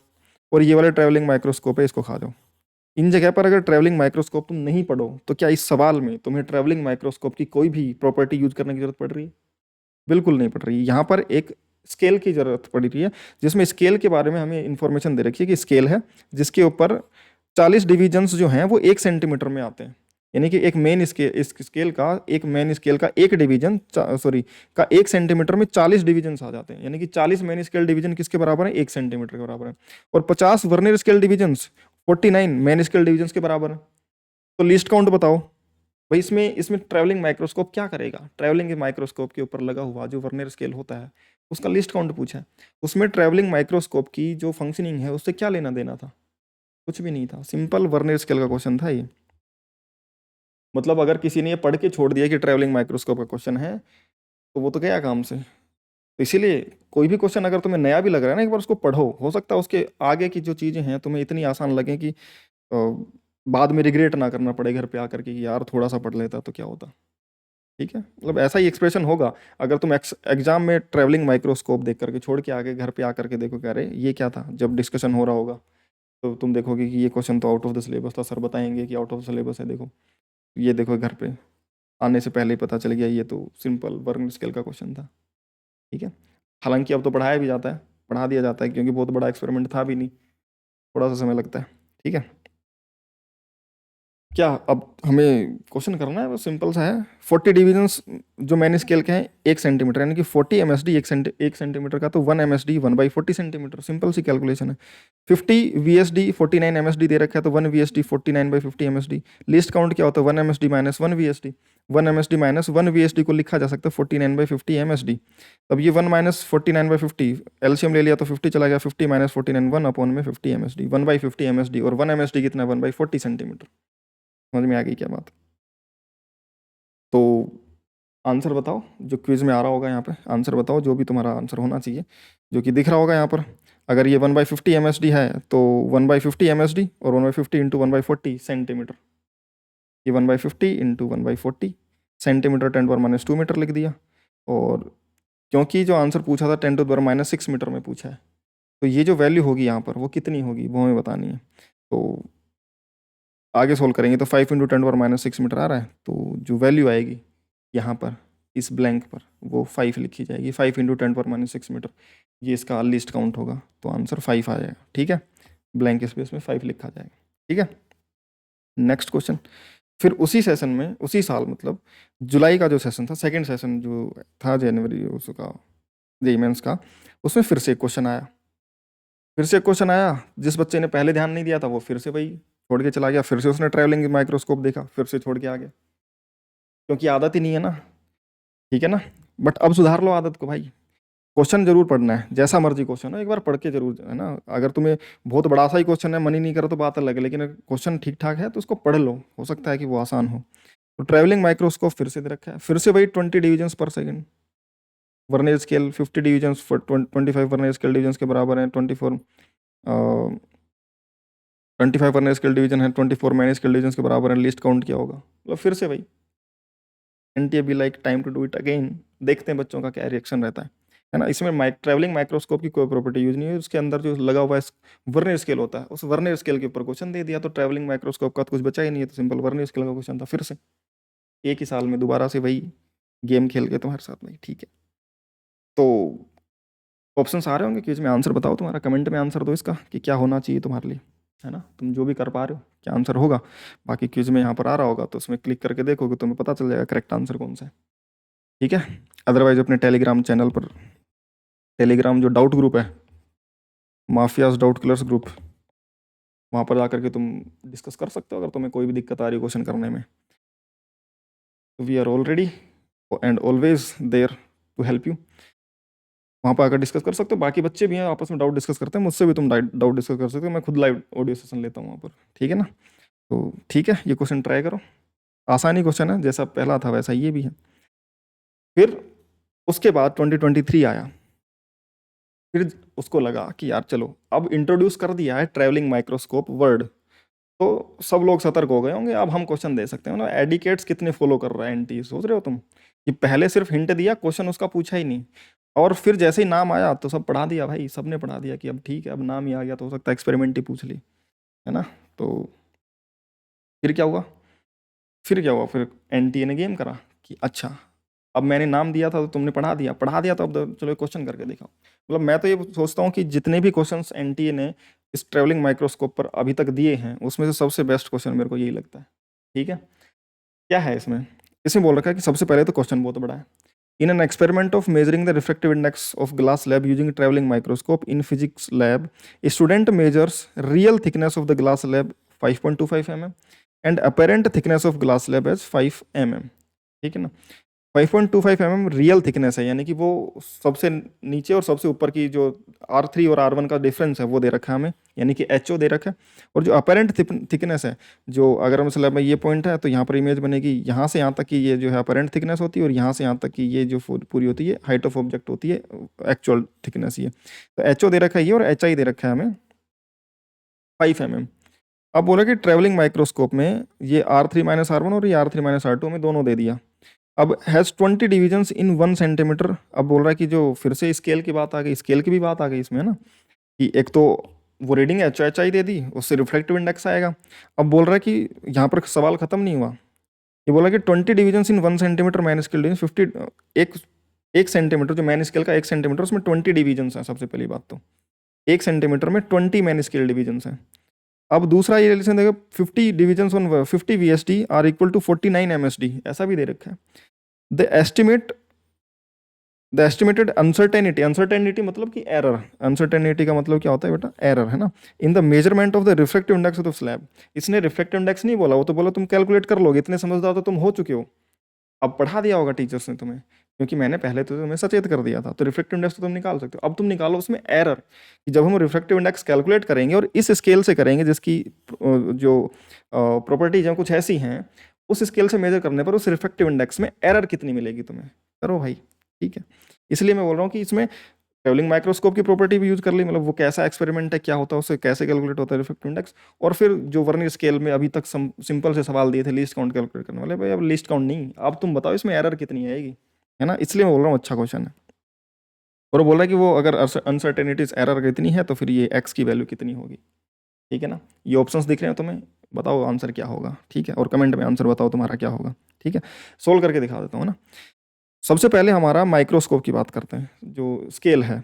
और ये वाला ट्रैवलिंग माइक्रोस्कोप है, इसको खा जाओ। इन जगह पर अगर ट्रैवलिंग माइक्रोस्कोप तुम नहीं पढ़ो, तो क्या इस सवाल में तुम्हें ट्रैवलिंग माइक्रोस्कोप की कोई भी प्रॉपर्टी यूज करने की जरूरत पड़ रही है? बिल्कुल नहीं पड़ रही है। यहाँ पर एक स्केल की जरूरत पड़ रही है, जिसमें स्केल के बारे में हमें इंफॉर्मेशन दे रखी है कि स्केल है जिसके ऊपर 40 डिविजन्स जो हैं वो 1 सेंटीमीटर में आते हैं। यानी कि एक मेन स्केल, इस स्केल का, एक मेन स्केल का एक डिवीजन, सॉरी, का 1 सेंटीमीटर में 40 डिविजन्स आ जाते हैं। यानी कि 40 मेन स्केल डिवीजन किसके बराबर है? 1 सेंटीमीटर के बराबर है। और 50 vernier scale divisions 49 main scale divisions के बराबर है। तो लीस्ट काउंट बताओ भाई। इसमें इसमें ट्रैवलिंग माइक्रोस्कोप क्या करेगा? ट्रैवलिंग माइक्रोस्कोप के ऊपर लगा हुआ जो वर्नियर स्केल होता है, उसका लिस्ट काउंट पूछा है। उसमें ट्रैवलिंग माइक्रोस्कोप की जो फंक्शनिंग है उससे क्या लेना देना था? कुछ भी नहीं था। सिंपल वर्नियर स्केल का क्वेश्चन था ये। मतलब अगर किसी ने ये पढ़ के छोड़ दिया कि ट्रैवलिंग माइक्रोस्कोप का क्वेश्चन है, तो वो तो गया काम से। तो इसीलिए कोई भी क्वेश्चन अगर तुम्हें नया भी लग रहा है ना, एक बार उसको पढ़ो, हो सकता है उसके आगे की जो चीज़ें हैं तुम्हें इतनी आसान लगे कि बाद में रिग्रेट ना करना पड़े घर पे आकर के कि यार थोड़ा सा पढ़ लेता तो क्या होता। ठीक है, मतलब ऐसा ही एक्सप्रेशन होगा अगर तुम एग्जाम में ट्रैवलिंग माइक्रोस्कोप देख करके छोड़ के आगे घर पे आकर के देखो, कह रहे ये क्या था, जब डिस्कशन हो रहा होगा तो तुम देखोगे कि ये क्वेश्चन तो आउट ऑफ द सिलेबस था, सर बताएंगे कि आउट ऑफ सिलेबस है, देखो ये देखो, घर पे आने से पहले ही पता चल गया ये तो सिंपल वर्नियर स्केल का क्वेश्चन था। ठीक है, हालांकि अब तो पढ़ाया भी जाता है, पढ़ा दिया जाता है, क्योंकि बहुत बड़ा एक्सपेरिमेंट था भी नहीं, थोड़ा सा समय लगता है। ठीक है। क्या अब हमें क्वेश्चन करना है, वो सिंपल सा है। 40 डिविजन्स जो मैन स्केल के हैं 1 सेंटीमीटर, यानी कि 40 MSD 1 सेंटीमीटर का, तो 1 MSD 1/40 सेंटीमीटर, सिंपल सी कैलकुलेशन है। 50 VSD 49 MSD दे रखा है, तो 1 VSD 49/50 MSD। लीस्ट काउंट क्या होता है? 1 MSD minus 1 VSD। 1 MSD minus 1 VSD को लिखा जा सकता है 49/50 MSD। अब ये 1 माइनस 49/50, एलसीएम ले लिया तो 50 चला गया, 50 माइनस 49, 1 अपॉन में 50 MSD, 1/50 MSD। और 1 MSD कितना है? 1/40 सेंटीमीटर। समझ में आ गई क्या बात? तो आंसर बताओ, जो क्विज में आ रहा होगा यहाँ पे आंसर बताओ, जो भी तुम्हारा आंसर होना चाहिए, जो कि दिख रहा होगा यहाँ पर। अगर ये 1/50 MSD है तो 1/50 MSD, और 1/50 इंटू 1/40 सेंटीमीटर। ये 1/50 इंटू 1/40 सेंटीमीटर, 10⁻² लिख दिया। और क्योंकि जो आंसर पूछा था 10⁻6 मीटर में पूछा है, तो ये जो वैल्यू होगी यहाँ पर वो कितनी होगी वो हमें बतानी है। तो आगे सोल्व करेंगे तो 5 इंटू 10⁻6 मीटर आ रहा है, तो जो वैल्यू आएगी यहाँ पर इस ब्लैंक पर वो 5 लिखी जाएगी। 5 इंटू 10⁻6 मीटर, ये इसका लिस्ट काउंट होगा, तो आंसर 5 आ जाएगा। ठीक है, ब्लैंक स्पेस में 5 लिखा जाएगा। ठीक है, नेक्स्ट क्वेश्चन। फिर उसी सेशन में, उसी साल मतलब जुलाई का जो सेशन था, सेकेंड सेशन जो था जनवरी उसका जेईई मेंस का, उसमें फिर से एक क्वेश्चन आया। फिर से एक क्वेश्चन आया, जिस बच्चे ने पहले ध्यान नहीं दिया था वो फिर से वही छोड़ के चला गया, फिर से उसने ट्रैवलिंग माइक्रोस्कोप देखा, फिर से छोड़ के आ गया, क्योंकि आदत ही नहीं है ना। ठीक है ना, बट अब सुधार लो आदत को भाई। क्वेश्चन जरूर पढ़ना है, जैसा मर्जी क्वेश्चन हो एक बार पढ़ के जरूर, है ना। अगर तुम्हें बहुत बड़ा सा ही क्वेश्चन है, मन ही नहीं करो तो बात अलग है, लेकिन अगर क्वेश्चन ठीक ठाक है तो उसको पढ़ लो, हो सकता है कि वो आसान हो। तो ट्रैवलिंग माइक्रोस्कोप फिर से दे रखा है, फिर से वही 20 डिविजन्स पर second. Vernier scale 50 divisions, 25 vernier scale divisions के बराबर है। 25 वर्नियर स्केल डिवीजन है, 24 माइनर स्केल डिवीजन के बराबर है। लिस्ट काउंट क्या होगा? मतलब फिर से भाई NTA be like time to do it again. देखते हैं बच्चों का क्या रिएक्शन रहता है ना। इसमें ट्रैवलिंग माइक्रोस्कोप की कोई प्रॉपर्टी यूज नहीं है, उसके अंदर जो लगा हुआ है वर्नियर स्केल होता है, उस वर्नियर स्केल के ऊपर क्वेश्चन दे दिया, तो ट्रैवलिंग माइक्रोस्कोप का तो कुछ बचा ही नहीं है, तो सिंपल वर्नियर स्केल का क्वेश्चन था। फिर से एक ही साल में दोबारा से वही गेम खेल के तुम्हारे साथ भाई। ठीक है, तो ऑप्शन आ रहे होंगे क्विज में, आंसर बताओ तुम्हारा, कमेंट में आंसर दो इसका कि क्या होना चाहिए तुम्हारे लिए, है ना। तुम जो भी कर पा रहे हो क्या आंसर होगा। बाकी क्विज में यहाँ पर आ रहा होगा तो उसमें क्लिक करके देखोगे, तुम्हें पता चल जाएगा करेक्ट आंसर कौन सा है। ठीक है, अदरवाइज अपने टेलीग्राम चैनल पर, टेलीग्राम जो डाउट ग्रुप है, माफियाज डाउट क्लर्स ग्रुप, वहाँ पर जाकर के तुम डिस्कस कर सकते हो अगर तुम्हें कोई भी दिक्कत आ रही है क्वेश्चन करने में। We are already and always there to help you. वहाँ पर आकर डिस्कस कर सकते हो, बाकी बच्चे भी हैं आपस में डाउट डिस्कस करते हैं, मुझसे भी तुम डाउट डिस्कस कर सकते हो, मैं खुद लाइव ऑडियो सेशन लेता हूँ वहाँ पर। ठीक है ना, तो ठीक है, ये क्वेश्चन ट्राई करो, आसानी क्वेश्चन है, जैसा पहला था वैसा ये भी है। फिर उसके बाद 2023 आया, फिर उसको लगा कि यार चलो अब इंट्रोड्यूस कर दिया है ट्रैवलिंग माइक्रोस्कोप वर्ड, तो सब लोग सतर्क हो गए होंगे, अब हम क्वेश्चन दे सकते हैं ना। एडिकेट्स कितने फॉलो कर रहा है एनटी, सोच रहे हो तुम कि पहले सिर्फ हिंट दिया, क्वेश्चन उसका पूछा ही नहीं, और फिर जैसे ही नाम आया तो सब पढ़ा दिया भाई, सबने पढ़ा दिया कि अब ठीक है, अब नाम ही आ गया तो हो सकता है एक्सपेरिमेंट ही पूछ ली, है ना। तो फिर क्या हुआ, फिर एनटीए ने गेम करा कि अच्छा अब मैंने नाम दिया था तो तुमने पढ़ा दिया तो अब चलो क्वेश्चन करके दिखाओ। मतलब मैं तो ये सोचता हूँ कि जितने भी क्वेश्चंस एनटीए ने इस ट्रैवलिंग माइक्रोस्कोप पर अभी तक दिए हैं उसमें से सबसे बेस्ट क्वेश्चन मेरे को यही लगता है। ठीक है, क्या है इसमें, इसमें बोल रखा है कि सबसे पहले तो क्वेश्चन बहुत बड़ा है। In an experiment of measuring the refractive index of glass lab using travelling microscope in physics lab, a student measures real thickness of the glass lab 5.25 mm and apparent thickness of glass lab as 5 mm। ठीक है ना, 5.25 mm real thickness है, यानी कि वो सबसे नीचे और सबसे ऊपर की जो R3 और R1 का डिफरेंस है वो दे रखा है हमें, यानी कि HO दे रखा है। और जो अपेरेंट थिकनेस है, जो अगर हम स्लैब में ये पॉइंट है तो यहाँ पर इमेज बनेगी, यहाँ से यहाँ तक की ये जो है अपेरेंट थिकनेस होती है, और यहाँ से यहाँ तक की ये जो पूरी होती है हाइट ऑफ ऑब्जेक्ट होती है, एक्चुअल थिकनेस ये। तो HO दे रखा है ये, और HI दे रखा है हमें 5 mm। अब बोला कि ट्रेवलिंग माइक्रोस्कोप में ये R3-R1 और ये R3-R2 में दोनों दे दिया। अब हैज़ 20 डिविजन्स इन 1 सेंटीमीटर। अब बोल रहा है कि जो फिर से स्केल की बात आ गई, स्केल की भी बात आ गई इसमें, है ना, कि एक तो वो रीडिंग HI दे दी, उससे रिफ्लेक्टिव इंडेक्स आएगा। अब बोल रहा है कि यहाँ पर सवाल खत्म नहीं हुआ, ये बोला कि 20 डिविजन्स इन 1 सेंटीमीटर मैन स्केल डिवीजन 50, एक सेंटीमीटर जो मैन स्केल का 1 सेंटीमीटर उसमें 20 डिविजन्स हैं। सबसे पहली बात तो 1 सेंटीमीटर में 20 मैन स्केल डिविजन्स हैं। अब दूसरा ये रिलेशन देखो, 50 division on 50 VSD are equal to 49 MSD, ऐसा भी दे रखा है। द एस्टिमेटेड अनसर्टेनिटी, अनसर्टेनिटी मतलब कि एरर, अनसर्टेनिटी का मतलब क्या होता है बेटा, एरर है ना, in the measurement of the refractive index of slab. इसने रिफ्रैक्टिव इंडेक्स नहीं बोला, वो तो बोला तुम कैलकुलेट कर लोगे, इतने समझदार तो तुम हो चुके हो। अब पढ़ा दिया होगा टीचर्स ने तुम्हें, क्योंकि मैंने पहले तो तुम्हें सचेत कर दिया था, तो रिफ्रैक्टिव इंडेक्स तो तुम निकाल सकते हो। अब तुम निकालो उसमें एरर, कि जब हम रिफ्रैक्टिव इंडेक्स कैलकुलेट करेंगे और इस स्केल से करेंगे जिसकी जो प्रॉपर्टीज हैं कुछ ऐसी हैं, उस स्केल से मेजर करने पर उस रिफ्रैक्टिव इंडेक्स में एरर कितनी मिलेगी तुम्हें, करो भाई। ठीक है, इसलिए मैं बोल रहा हूँ कि इसमें ट्रैवलिंग माइक्रोस्कोप की प्रॉपर्टी भी यूज कर ली, मतलब वो कैसा एक्सपेरिमेंट है, क्या होता है, उससे कैसे कैलकुलेट होता है रिफ्रैक्टिव इंडेक्स, और फिर जो वर्नियर स्केल में अभी तक सिंपल से सवाल दिए थे लीस्ट काउंट कैलकुलेट करने वाले, भाई अब लीस्ट काउंट नहीं, अब तुम बताओ इसमें एरर कितनी आएगी, है ना, इसलिए मैं बोल रहा हूँ अच्छा क्वेश्चन है। और वो बोल रहा है कि वो अगर अनसर्टेनिटीज एरर कितनी है तो फिर ये एक्स की वैल्यू कितनी होगी। ठीक है ना, ये ऑप्शंस दिख रहे हैं तुम्हें, बताओ आंसर क्या होगा। ठीक है, और कमेंट में आंसर बताओ तुम्हारा क्या होगा। ठीक है, सोल्व करके दिखा देता हूँ ना। सबसे पहले हमारा माइक्रोस्कोप की बात करते हैं, जो स्केल है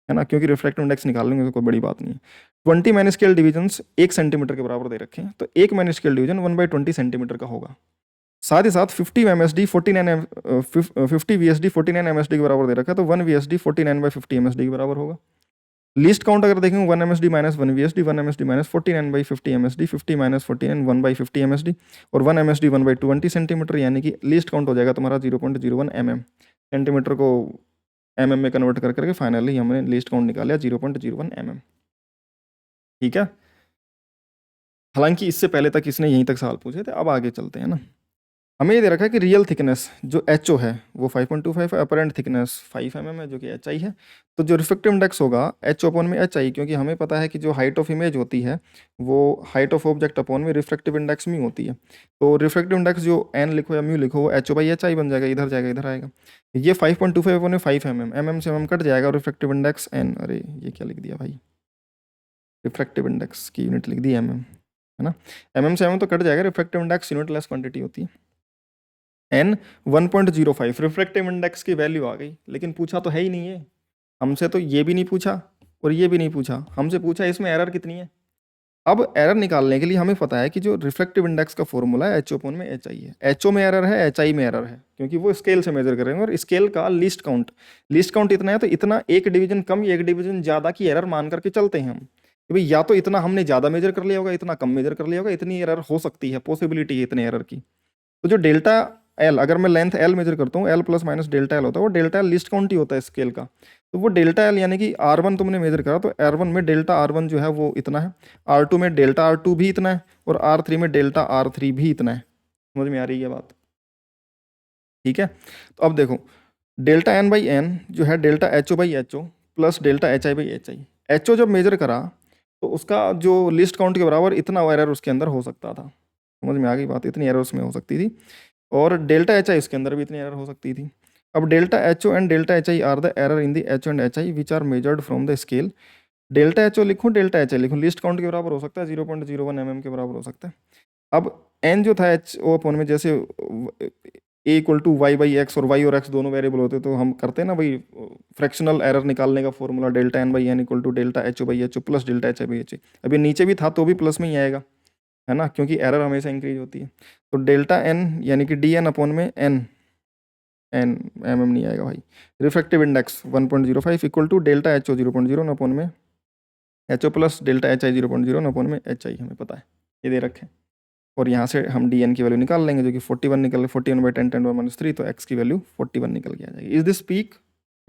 ना, क्योंकि रिफ्रैक्टिव इंडेक्स निकाल लेंगे तो कोई बड़ी बात नहीं है। 20 मैन स्केल डिविजन्स 1 सेंटीमीटर के बराबर दे रखे हैं, तो एक मैन स्केल डिवीजन 1/20 सेंटीमीटर का होगा। साथ ही साथ 50 MSD 49 50 VSD 49 MSD के बराबर दे रखा है, तो 1 VSD 49/50 MSD के बराबर होगा। लीस्ट काउंट अगर देखेंगे 1 MSD minus 1 VSD, 1 MSD minus 49/50 MSD, 50 minus 49 1/50 MSD, और 1 MSD 1/20 सेंटीमीटर, यानी कि लीस्ट काउंट हो जाएगा तुम्हारा 0.01 mm। सेंटीमीटर को mm में कन्वर्ट कर करके फाइनली हमने लीस्ट काउंट निकाला 0.01 mm। ठीक है, हालांकि इससे पहले तक इसने यहीं तक सवाल पूछे थे। अब आगे चलते हैं ना। हमें ये दे रखा है कि रियल थिकनेस जो एच ओ है वो 5.25 है, अपरेंट थिकनेस 5 mm है जो कि एच आई है। तो जो रिफ्लेक्टिव इंडेक्स होगा एच अपॉन में एच आई, क्योंकि हमें पता है कि जो हाइट ऑफ इमेज होती है वो हाइट ऑफ ऑब्जेक्ट अपॉन में रिफ्लेक्टिव इंडेक्स में होती है। तो रिफ्लेक्टिव इंडेक्स जो एन लिखो या म्यू लिखो वो H O by H I बन जाएगा, इधर जाएगा इधर आएगा। ये 5.25 अपॉन में 5 mm, mm से mm कट जाएगा, और रिफ्लेक्टिव इंडेक्स एन, अरे ये क्या लिख दिया भाई, रिफ्लेक्टिव इंडेक्स की यूनिट लिख दी mm, है ना, mm से mm तो कट जाएगा, reflective index unit less quantity होती है। एन 1.05 रिफ्रैक्टिव इंडेक्स की वैल्यू आ गई, लेकिन पूछा तो है ही नहीं है हमसे, तो ये भी नहीं पूछा और ये भी नहीं पूछा, हमसे पूछा इसमें एरर कितनी है। अब एरर निकालने के लिए हमें पता है कि जो रिफ्लेक्टिव इंडेक्स का फॉर्मूला है एच ओ में एच आई है, एच ओ में एरर है, एच आई में एरर है, क्योंकि वो स्केल से मेजर करेंगे, और स्केल का लीस्ट काउंट इतना है, तो इतना एक डिवीजन कम या एक डिवीजन ज़्यादा की एरर मान करके चलते हैं हम, कि भाई या तो इतना हमने ज़्यादा मेजर कर लिया होगा, इतना कम मेजर कर लिया होगा, इतनी एरर हो सकती है, पॉसिबिलिटी है इतने एरर की। तो जो डेल्टा एल, अगर मैं लेंथ एल मेजर करता हूँ, L plus minus delta L होता है, वो डेल्टा एल लिस्ट काउंट ही होता है स्केल का। तो वो डेल्टा एल यानी कि आर वन तुमने मेजर करा, तो आर वन में डेल्टा आर वन जो है वो इतना है, आर टू में डेल्टा आर टू भी इतना है, और आर थ्री में डेल्टा आर थ्री भी इतना है। समझ में आ रही है बात? ठीक है, तो अब देखो डेल्टा एन बाई एन जो है delta H O by H O plus delta H I by H I. H O जब मेजर करा तो उसका जो लिस्ट काउंट के बराबर इतना एरर उसके अंदर हो सकता था। समझ में आ गई बात? इतनी एरर उसमें हो सकती थी, और डेल्टा एच आई इसके अंदर भी इतनी एरर हो सकती थी। अब delta H O and delta H I are the error in the H and H I which are measured from the scale. Delta H O लिखूँ डेल्टा एच आई लिखूँ, लिस्ट काउंट के बराबर हो सकता है, 0.01 mm के बराबर हो सकता है। अब एन जो था एच ओ अपॉन में, जैसे a equal to y by x, और वाई और एक्स दोनों वेरिएबल होते तो हम करते हैं ना भाई फ्रैक्शनल एरर निकालने का formula, delta N by N equal to delta H O by H O plus delta H I by H I. अब ये नीचे भी था तो भी प्लस में ही आएगा, है ना, क्योंकि एरर हमेशा इंक्रीज होती है। तो डेल्टा एन यानी कि डी एन अपॉन में एन, एन एम एम नहीं आएगा भाई, refractive index 1.05 equal to delta H o 0.0 upon में h O plus delta H i 0.0 upon में एच आई, हमें पता है ये दे रखे हैं। और यहाँ से हम डी एन की वैल्यू निकाल लेंगे, जो कि 41 निकल 41/10 10⁻³ तो एक्स की वैल्यू 41 निकल के आ जाएगी। Is this peak?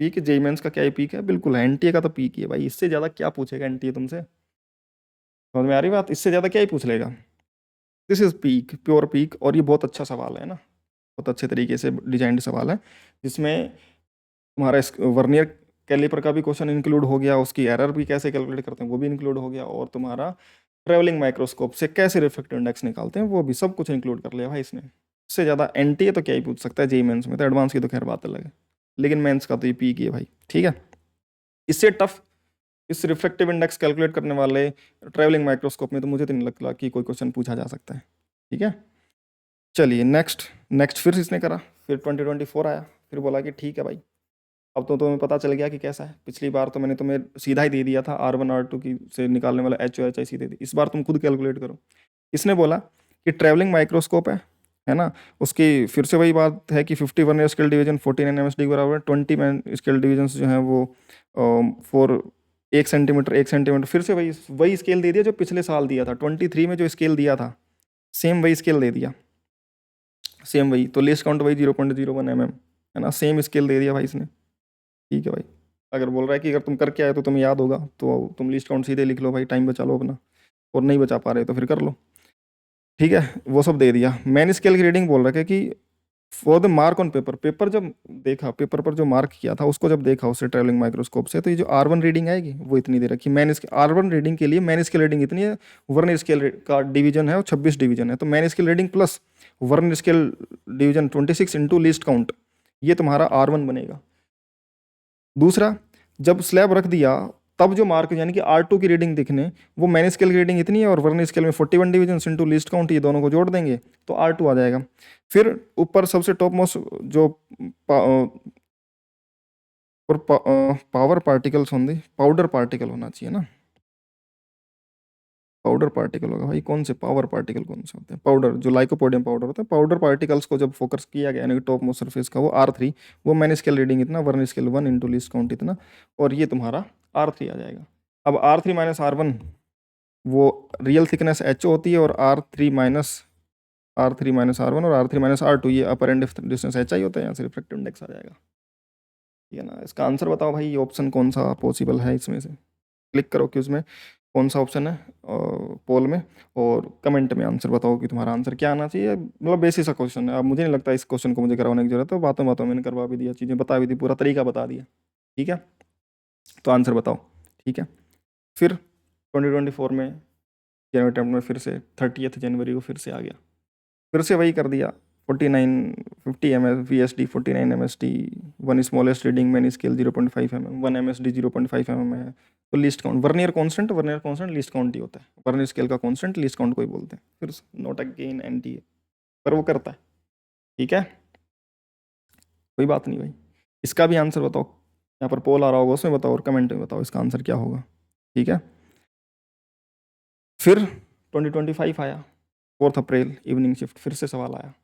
Peak JEE Mains का क्या ही पीक है? बिल्कुल है, एनटीए का तो पीक ही है भाई, इससे ज़्यादा क्या पूछेगा एनटीए तुमसे? समझ में आ रही बात? इससे ज़्यादा क्या ही पूछ लेगा। This is peak, pure peak. और ये बहुत अच्छा सवाल है ना, बहुत अच्छे तरीके से डिजाइंड सवाल है, जिसमें तुम्हारा वर्नियर कैलिपर का भी क्वेश्चन इंक्लूड हो गया, उसकी एरर भी कैसे कैलकुलेट करते हैं वो भी इंक्लूड हो गया, और तुम्हारा ट्रेवलिंग माइक्रोस्कोप से कैसे रिफ्लेक्टिव इंडेक्स निकालते हैं वो भी सब कुछ इंक्लूड कर लिया भाई इसने। इससे ज़्यादा एनटीए तो क्या ही पूछ सकता है जेई मेंस में, तो एडवांस की तो खैर बात अलग है, लेकिन मेंस का तो ये पी की है भाई। ठीक है, इससे टफ इस रिफ्लेक्टिव इंडेक्स कैलकुलेट करने वाले ट्रेवलिंग माइक्रोस्कोप में तो मुझे तो नहीं लगता कि कोई क्वेश्चन पूछा जा सकता है। ठीक है, चलिए नेक्स्ट फिर इसने करा, फिर 2024 आया, फिर बोला कि ठीक है भाई अब तो तुम्हें पता चल गया कि कैसा है। पिछली बार तो मैंने तुम्हें सीधा ही दे दिया था, R1 R2 की से निकालने वाला एच ओ एच आई सीधे दी। इस बार तुम खुद कैलकुलेट करो। इसने बोला कि ट्रैवलिंग माइक्रोस्कोप है ना, उसकी फिर से वही बात है कि 50 वर्नियर स्केल डिवीजन 49 एमएसडी के बराबर है। 20 मैन स्केल डिवीजन जो है वो फॉर 1 सेंटीमीटर 1 सेंटीमीटर, फिर से वही वही स्केल दे दिया जो पिछले साल दिया था। 23 में जो स्केल दिया था सेम वही स्केल दे दिया, सेम वही। तो लीस्ट काउंट वही 0.01 mm है ना, सेम स्केल दे दिया भाई इसने। ठीक है भाई, अगर बोल रहा है कि अगर तुम करके आए तो तुम्हें याद होगा तो तुम लिस्ट काउंट सीधे लिख लो भाई, टाइम बचा लो अपना। और नहीं बचा पा रहे तो फिर कर लो। ठीक है, वो सब दे दिया। मैन स्केल की रीडिंग बोल रहा है कि for the mark on paper, paper जब देखा, पेपर पर जो मार्क किया था उसको जब देखा उससे ट्रैवलिंग माइक्रोस्कोप से, तो ये जो R1 रीडिंग आएगी वो इतनी दे रखी। मैन स्केल R1 रीडिंग के लिए मैन स्केल रीडिंग इतनी है, वर्नियर स्केल का डिवीजन है वो 26 डिवीजन है, तो main scale reading plus vernier scale division 26 into least count, ये तुम्हारा R1 बनेगा। दूसरा, जब स्लैब रख दिया तब जो मार्क यानी कि R2 की रीडिंग दिखने, वो मैन स्केल की रीडिंग इतनी है और वर्नियर स्केल में 41 डिवीजन इंटू लीस्ट काउंट, ये दोनों को जोड़ देंगे तो R2 आ जाएगा। फिर ऊपर सबसे टॉप मोस्ट जो पावर पार्टिकल्स होंगे, पाउडर पार्टिकल होना चाहिए ना, पाउडर पार्टिकल होगा भाई। कौन से पावर पार्टिकल कौन से होते हैं? पाउडर, जो लाइकोपोडियम पाउडर होता है, पाउडर पार्टिकल्स को जब फोकस किया गया यानी टॉप मोस्ट सरफेस का, वो R3, वो मैन स्केल रीडिंग इतना, vernier scale 1 into least count इतना, और ये तुम्हारा R3 आ जाएगा। अब R3 माइनस R1 वो रियल थिकनेस HO होती है, और R3 माइनस R1 और R3 माइनस R2 ये अपरेंट डिस्टेंस HI होता है, यहाँ से रिफ्रैक्टिव इंडेक्स आ जाएगा। ठीक है ना, इसका आंसर बताओ भाई, ये ऑप्शन कौन सा पॉसिबल है इसमें से? क्लिक करो कि उसमें कौन सा ऑप्शन है पोल में, और कमेंट में आंसर बताओ कि तुम्हारा आंसर क्या आना चाहिए। मतलब बेसिक सा क्वेश्चन है, अब मुझे नहीं लगता इस क्वेश्चन को मुझे करवाने की जरूरत है, बातों बातों मैंने करवा भी दिया, चीज़ें बता भी दी, पूरा तरीका बता दिया। ठीक है, तो आंसर बताओ। ठीक है, फिर 2024 में जनवरी अटेम्प्ट में फिर से 30 जनवरी को फिर से आ गया, फिर से वही कर दिया। 50 M S V S D 49 M S D, one smallest reading main scale 0.5 mm, 1 M S D 0.5 mm है। तो least count vernier constant least count ही होता है, वर्नियर स्केल का कांस्टेंट लीस्ट काउंट को ही बोलते हैं। फिर नॉट अगेन NTA, पर वो करता है। ठीक है, कोई बात नहीं भाई। इसका भी आंसर बताओ, यहाँ पर पोल आ रहा होगा उसमें बताओ, और कमेंट में बताओ इसका आंसर क्या होगा। ठीक है, फिर 2025 आया, 4 अप्रैल इवनिंग शिफ्ट, फिर से सवाल आया।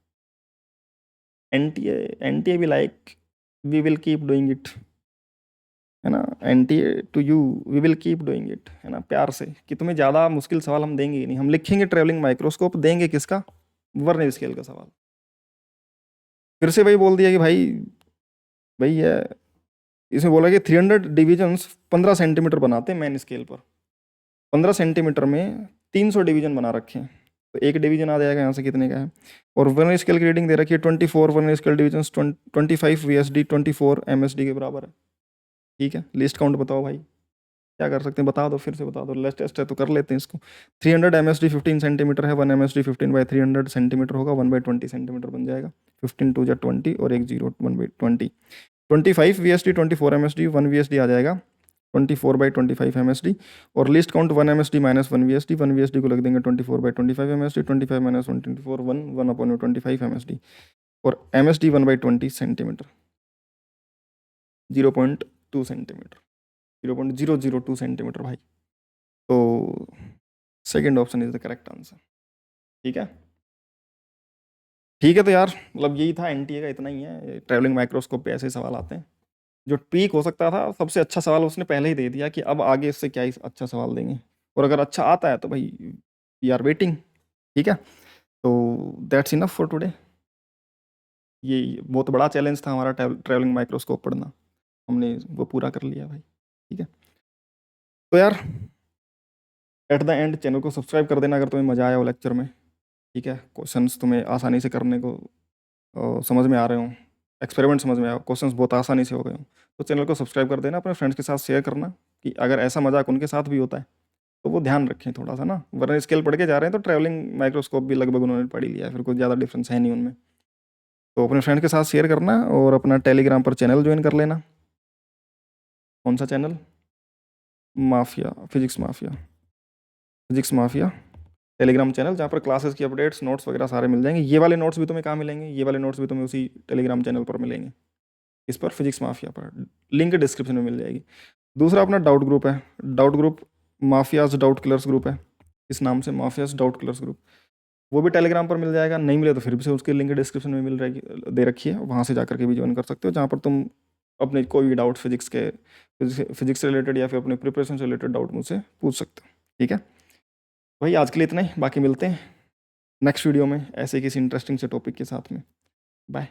NTA भी like we will keep doing it, है ना, NTA to you we will keep doing it, है ना, प्यार से, कि तुम्हें ज़्यादा मुश्किल सवाल हम देंगे ही नहीं, हम लिखेंगे ट्रेवलिंग माइक्रोस्कोप, देंगे किसका? वर्नियर स्केल का सवाल। फिर से वही बोल दिया कि भाई भाई है, इसमें बोला कि 300 डिविजन्स 15 सेंटीमीटर बनाते हैं मैन स्केल पर, 15 सेंटीमीटर में 300 डिवीजन बना रखे हैं, तो एक डिवीजन आ जाएगा यहाँ से कितने का है। और वर्नियर स्केल की रीडिंग दे रखी है 24 vernier scale division, 25 VSD 24 MSD के बराबर है। ठीक है, लिस्ट काउंट बताओ भाई, क्या कर सकते हैं बता दो, फिर से बता दो, लेस्ट टेस्ट है तो कर लेते हैं इसको। 300 MSD 15 सेंटीमीटर है, 1 MSD 15/300 सेंटीमीटर होगा, 1/20 सेंटीमीटर बन जाएगा। 15 2 जा 20 और एक 0 1/20। 25 VSD 24 MSD 1 VSD आ जाएगा, 24/25 MSD, और list count 1 MSD minus 1 VSD, 1 VSD को लग देंगे 24/25 MSD, 25 माइनस 124 1/25 MSD, और MSD 1/20 सेंटीमीटर, 0.2 सेंटीमीटर, 0.002 सेंटीमीटर भाई। तो second option is the correct answer. ठीक है, ठीक है, तो यार मतलब यही था NTA का, इतना ही है। ट्रैवलिंग माइक्रोस्कोप पे ऐसे सवाल आते हैं। जो ट्वीक हो सकता था, सबसे अच्छा सवाल उसने पहले ही दे दिया कि अब आगे इससे क्या ही अच्छा सवाल देंगे, और अगर अच्छा आता है तो भाई वी आर वेटिंग। ठीक है, तो दैट्स इनफ फॉर टुडे। ये बहुत बड़ा चैलेंज था हमारा ट्रैवलिंग माइक्रोस्कोप पढ़ना, हमने वो पूरा कर लिया भाई। ठीक है, तो यार एट द एंड चैनल को सब्सक्राइब कर देना अगर तुम्हें मज़ा आया हो लेक्चर में। ठीक है, क्वेश्चंस तुम्हें आसानी से करने को समझ में आ रहे हो, एक्सपेरिमेंट समझ में आया, क्वेश्चंस बहुत आसानी से हो गए हो, तो चैनल को सब्सक्राइब कर देना, अपने फ्रेंड्स के साथ शेयर करना, कि अगर ऐसा मजाक उनके साथ भी होता है तो वो ध्यान रखें थोड़ा सा ना, वरना स्केल पढ़ के जा रहे हैं तो ट्रैवलिंग माइक्रोस्कोप भी लगभग उन्होंने पढ़ ही लिया है, फिर कुछ ज़्यादा डिफरेंस है नहीं उनमें। तो अपने फ्रेंड के साथ शेयर करना, और अपना टेलीग्राम पर चैनल ज्वाइन कर लेना। कौन सा channel? Mafia, physics mafia Telegram channel, जहाँ पर क्लासेस की अपडेट्स, नोट्स वगैरह सारे मिल जाएंगे। ये वाले नोट्स भी तुम्हें कहाँ मिलेंगे? ये वाले नोट्स भी तुम्हें उसी टेलीग्राम चैनल पर मिलेंगे। इस पर, फिजिक्स माफिया पर, लिंक डिस्क्रिप्शन में मिल जाएगी। दूसरा अपना डाउट ग्रुप है, doubt group mafias doubt killers group है, इस नाम से माफियाज डाउट किलर्स ग्रुप, वो भी टेलीग्राम पर मिल जाएगा, नहीं मिले तो फिर भी से उसकी लिंक डिस्क्रिप्शन में मिल रहेगी, दे रखी है, वहाँ से जा करके भी ज्वाइन कर सकते हो, जहाँ पर तुम अपने कोई भी डाउट फिजिक्स के, फिजिक्स रिलेटेड या फिर अपने प्रिपरेशन से रिलेटेड डाउट मुझसे पूछ सकते हो। ठीक है भाई, आज के लिए इतना ही, बाकी मिलते हैं नेक्स्ट वीडियो में ऐसे किसी इंटरेस्टिंग से टॉपिक के साथ में। बाय।